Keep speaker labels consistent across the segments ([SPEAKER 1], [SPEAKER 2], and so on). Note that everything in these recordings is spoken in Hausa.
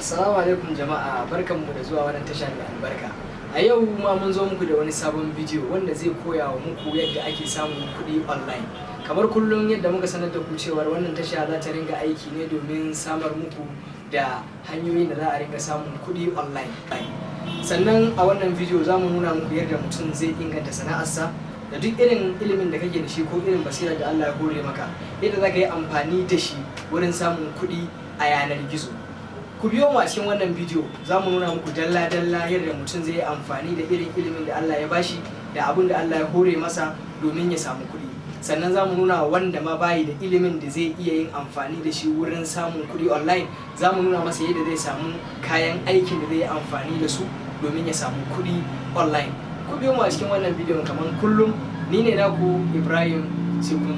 [SPEAKER 1] Assalamu alaikum jama'a, barkanmu da zuwa wannan tasha mai albarka. A yau ma mun zo muku da wani sabon bidiyo wanda zai koya wa muku yadda ake samun kuɗi online. Kamar kullum yadda muka sanar da ku cewar wannan tasha za ta ringa aiki ne domin samar muku da hanyoyin da za a ringa samun kuɗi online. Sannan a wannan bidiyo za mu nuna muku yadda mutum zai inganta sana'arsa da duk irin ilimin da kake da shi ko irin basira da Allah ya hore maka, yadda za ka yi amfani da shi wurin samun kuɗi a yanar gizo. Ku biyo mu a cikin wannan bidiyo, za mu nuna muku dalla-dalla yadda mutum zai yi amfani da irin ilimin da Allah ya bashi da abin da Allah ya hore masa domin ya samu kuɗi. Sannan za mu nuna wanda ma bayi da ilimin da zai iya yin amfani da shi wurin samun kuɗi online, za mu nuna masa yadda zai samu kayan aikin da zai yi amfani da su domin ya samu kuɗi online. Ku biyo mu a cikin wannan bidiyon kamar kullum, ni ne naku Ibrahim Sekun.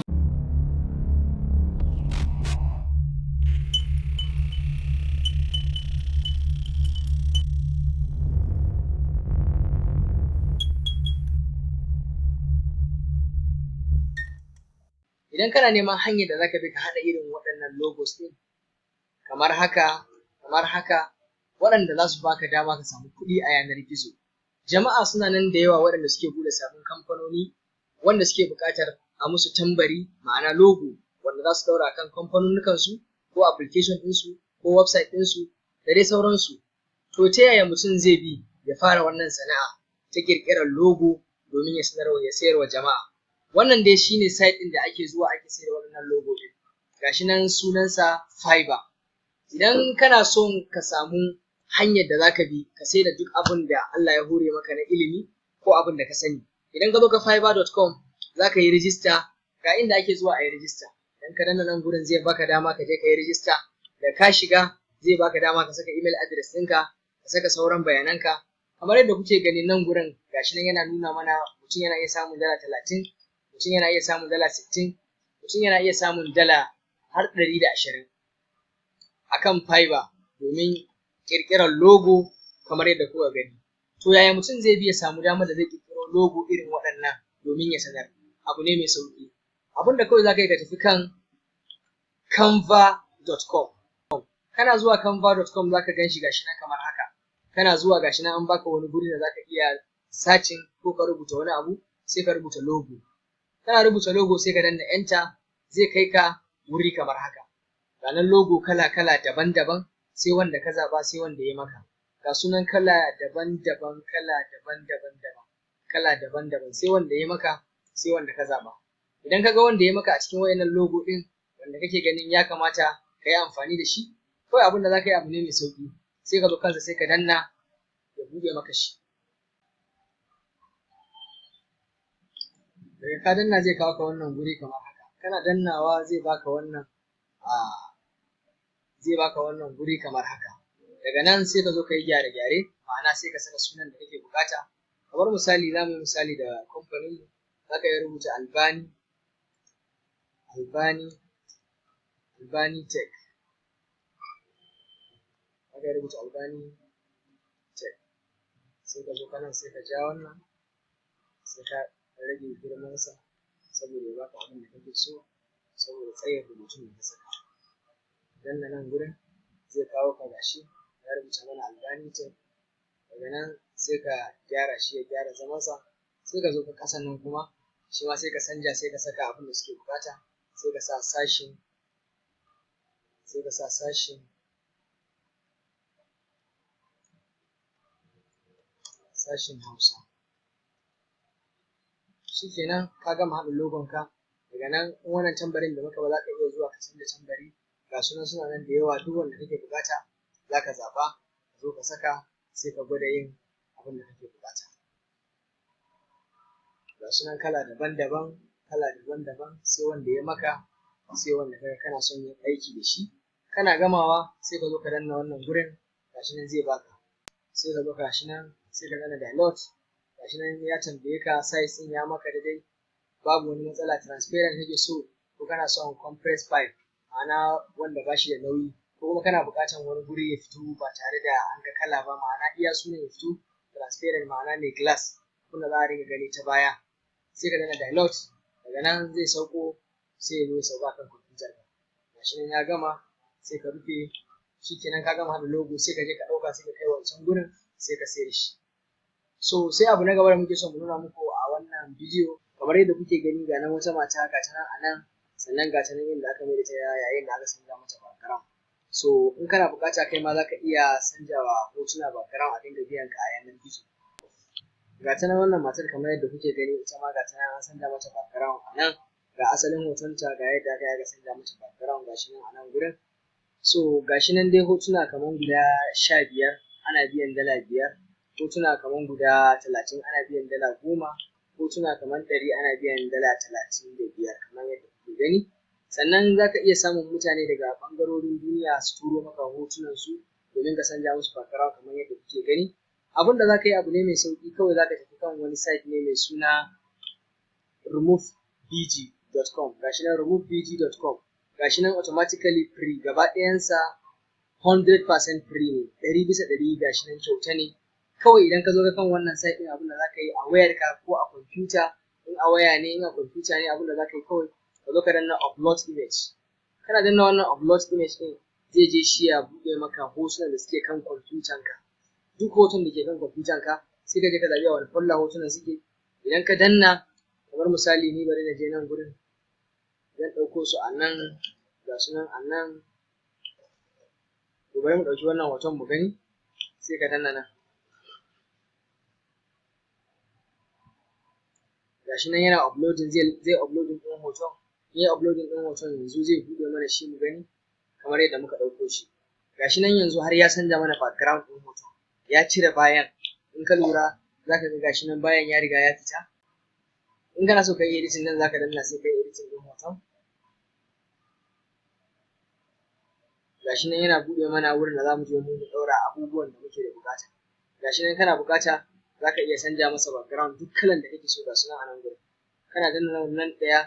[SPEAKER 1] Idan kana neman hanyar da zaka bi ka haɗa irin waɗannan logos ɗin kamar haka, waɗanda za su baka dama ka samu kuɗi a yanar gizo. Jama'a suna nan da yawa waɗanda suke buɗe sabbin kamfanoni wanda suke buƙatar a musu tambari, ma'ana logo, wanda za su ɗaura akan kamfanonukansu ko application ɗinsu ko website ɗinsu da dai sauransu. To ta yaya mutum zai bi ya fara wannan sana'a ta ƙirƙirar logo domin ya sayarwa jama'a? Wannan dai shine site ɗin da ake zuwa ake sayar waɗannan logo ɗin. Gashi nan sunansa Fiverr. Idan kana son ka samu hanyar da zaka bi ka sai da duk abin da Allah ya hore maka na ilimi ko abin da ka sani, idan ka zo ka fiverr.com zaka yi rijista, ga inda ake zuwa a yi rijista. Idan ka danna nan gurin zai baka dama ka je ka yi rijista, da ka shiga zai baka dama ka saka email address ɗinka, ka saka sauran bayananka. Kamar yadda kuke gani nan gurin gashi nan yana nuna mana mutum yana iya samun $30, mutum yana iya samun $60, mutum yana iya samun dala har $120 akan Fiverr domin ƙirƙirar logo kamar yadda kuka gani. To yaya mutum zai bi ya samu damar da zai ƙirƙiro logo irin waɗannan domin ya sanar? Abu ne mai sauƙi. Abin da kawai za ka yi ka tafi kan canva.com. Kana zuwa canva.com za ka gan shi gashi nan kamar haka. Kana zuwa gashi nan an baka wani guri da za ka iya searching ko ka rubuta wani abu, sai ka rubuta logo. Kana rubuta logo sai ka danna enter, zai kai ka wuri kamar haka. Ranar logo kala-kala daban-daban, sai wanda ka zaɓa sai wanda ya maka. Ga sunan kala daban-daban, sai wanda ya maka sai wanda ka zaɓa. Idan ka ga wanda ya maka a cikin wayannan logo ɗin wanda kake ganin ya kamata ka yi amfani da shi, kawai abin da za ka yi abu ne mai sauƙi. Sai ka zo kansa sai ka danna ya buɗe maka shi. Daga ka danna zai kawo ka wannan guri kamar haka. Kana dannawa zai baka wannan guri kamar haka. Daga nan sai ka zo ka yi gyare-gyare, ma'ana sai ka saka sunan da kake buƙata. Kamar misali, za mu yi misali da kamfanin, za ka yi rubuta Albani Tech. Za ka yi rubuta Albani Tech. Sai ka zo kanan sai ka ja wannan, sai ka rage girmansa saboda ya baka abin da kake so, saboda tsayin rubutun da ka saka. Danna nan gurin zai kawo ka gashi ya rubuta mana Albani Tech. Daga nan sai ka gyara shi ya gyara zamansa, sai ka zo ka ƙasan nan kuma shi ma sai ka canja, sai ka saka abin da suke buƙata, sai ka sa sashin Hausa. Shikenan ka gama haɗa logon ka. Daga nan in wannan tambarin da muka ba za ka iya zuwa ka canza tambari, ga suna nan da yawa, duk wanda kake buƙata za ka zaɓa ka zo ka saka, sai ka gwada yin abin da kake buƙata. Ga sunan kala daban-daban, sai wanda ya maka, sai wanda kaga kana son yin aiki da shi. Kana gamawa sai ka zo ka danna wannan gurin, gashi nan zai baka. Sai ka zo gashi nan sai ka danna download. Gashi nan ya tambaye ka size ɗin ya maka daidai, babu wani matsala. Transparent kake so ko kana son compressed file, ma'ana wanda ba shi da nauyi, ko kuma kana buƙatar wani guri ya fito ba tare da an ga kala ba, ma'ana iya sunan ya fito. Transparent ma'ana mai glass, wanda za a ringa gani ta baya. Sai ka danna download. Daga nan zai sauko, sai ya zo ya sauka kan kwamfutar ka. Gashi nan ya gama, sai ka rufe, shikenan ka gama haɗa logo sai ka je ka ɗauka sai ka kai wancan gurin sai ka sayar shi. So sai abu na gaba da muke so mu nuna muku a wannan bidiyo, kamar yadda kuke gani ga nan wata mata ga ta nan a nan, sannan ga ta nan inda aka mai da ta yayin da aka sanya mata background. So in kana buƙata kai ma za ka iya sanjawa hotuna background a dinga biyan ka a yanar gizo. Ga ta nan wannan matar kamar yadda kuke gani ita ma ga ta nan an sanja mata background a nan, ga asalin hotonta ga yadda aka sanja mata background ga shi nan a nan gurin. So ga shi nan dai hotuna kamar guda 15 ana biyan $5, hotuna kamar guda 30 ana biyan $10, hotuna kamar 100 ana biyan $35 kamar yadda kuke gani. Sannan za ka iya samun mutane daga ɓangarorin duniya su turo maka hotunan su domin ka sanja musu background kamar yadda kuke gani. Abin da za ka yi abu ne mai sauƙi, kawai za ka tafi kan wani site ne mai suna removebg.com. Gashi nan removebg.com, gashi nan automatically free, gaba ɗayansa 100% free ne, 100% gashi nan kyauta ne. Kawai idan ka zo ka kan wannan site ɗin, abin da za ka yi a wayarka ko a kwamfuta, in a waya ne in a kwamfuta ne, abin da za ka yi kawai ka zo ka danna upload image. Kana danna wannan upload image ɗin zai je shi ya buɗe maka hotunan da suke kan kwamfutanka. Duk hoton da ke kan kwamfutanka sai ka je ka zaɓi a wani folder hotunan suke. Idan ka danna, kamar misali ni bari na je nan gurin, zan ɗauko su a nan, ga su nan a nan. To bari mu ɗauki wannan hoton mu gani, sai ka danna nan. Ga shi nan yana uploading, zai uploading ɗin hoton. In ya uploading ɗin hoton yanzu zai buɗe mana shi mu gani kamar yadda muka ɗauko shi. Ga shi nan yanzu har ya canja mana background ɗin hoton, ya cire bayan. In ka lura za ka ga gashi nan bayan ya riga ya fita. In kana so ka yi editing nan za ka danna sai ka yi editing ɗin hoton. Gashi nan yana buɗe mana wurin da za mu je mu ɗaura abubuwan da muke da buƙata. Gashi nan kana buƙata za ka iya canja masa background duk kalan da kake so, ga su nan a nan gurin. Kana danna nan ɗaya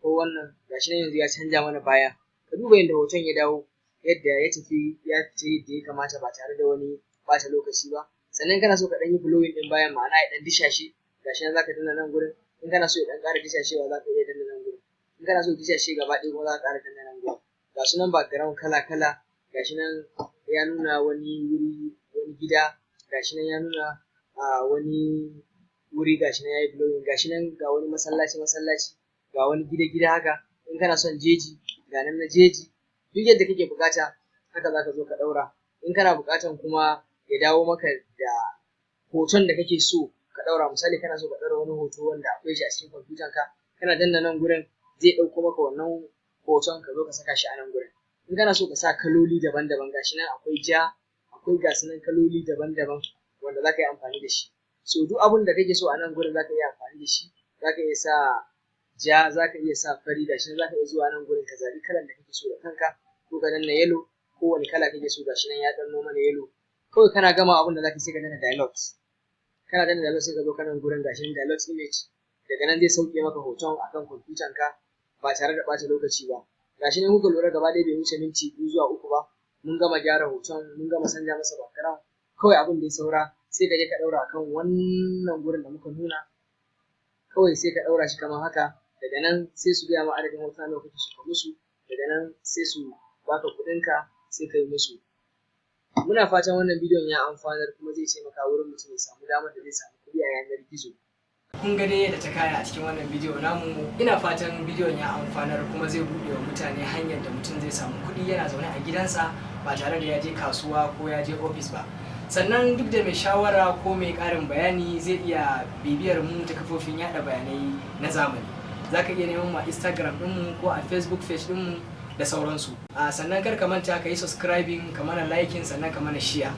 [SPEAKER 1] ko wannan, gashi nan yanzu ya canja mana baya. Ka duba yadda hoton ya dawo, yadda ya tafi ya fita yadda ya kamata ba tare da wani ɓata lokaci ba. Sannan kana so ka ɗan yi blowing ɗin bayan, ma'ana ya ɗan dishashe, gashi nan za ka danna nan gurin. In kana so ya ɗan ƙara dishashewa za ka iya danna nan gurin. In kana so ya dishashe gaba ɗaya kuma za ka ƙara danna nan gurin. Ga su nan background kala-kala, gashi nan ya nuna wani wuri, wani gida, gashi nan ya nuna wani wuri, gashi nan ya yi blowing, gashi nan ga wani masallaci, ga wani gida haka. In kana son jeji, ga nan na jeji. Duk yadda kake buƙata haka za ka zo ka ɗaura. In kana buƙatan kuma ya dawo maka da hoton da kake so ka ɗaura, misali kana so ka ɗaura wani hoto wanda akwai shi a cikin kwamfutanka, kana danna nan gurin zai ɗauko maka wannan hoton ka zo ka saka shi a nan gurin. In kana so ka sa kaloli daban-daban, gashi nan akwai ja, akwai gasu nan kaloli daban-daban wanda za ka yi amfani da shi. So duk abin da kake so a nan gurin za ka iya amfani da shi. Za ka iya sa ja, za ka iya sa fari, gashi nan za ka iya zuwa nan gurin ka zaɓi kalan da kake so da kanka, ko ka danna yellow, ko wani kala kake so, gashi nan ya danno mana yellow. Kawai kana gama abin da za ka sai ka danna dialogue. Kana danna dialogue sai ka zo kanan gurin, gashi nan dialogue image. Daga nan zai sauke maka hoton akan kwamfutanka ba tare da ɓata lokaci ba. Gashi nan kuka lura gaba ɗaya bai wuce minti 2 zuwa 3 ba, mun gama gyara hoton, mun gama sanja masa background. Kawai abin da ya saura sai ka je ka ɗaura akan wannan gurin da muka nuna. Kawai sai ka ɗaura shi kamar haka. Daga nan sai su gaya ma adadin hotuna nawa kake so ka musu. Daga nan sai su baka kuɗinka sai ka yi musu. Muna fatan wannan bidiyon ya amfanar kuma zai taimaka wurin mutum ya samu damar da zai samu kuɗi a yanar gizo. Kun ga dai yadda ta kaya a cikin wannan bidiyo namu. Ina fatan bidiyon ya amfanar kuma zai buɗe wa mutane hanyar da mutum zai samu kuɗi yana zaune a gidansa ba tare da ya je kasuwa ko ya je ofis ba. Sannan duk da mai shawara ko mai ƙarin bayani zai iya bibiyar mu ta kafofin yaɗa bayanai na zamani. Za ka iya neman mu a Instagram ɗinmu ko a Facebook page ɗinmu da sauransu. Sannan kar ka manta ka yi subscribing, ka mana liking, sannan ka mana share.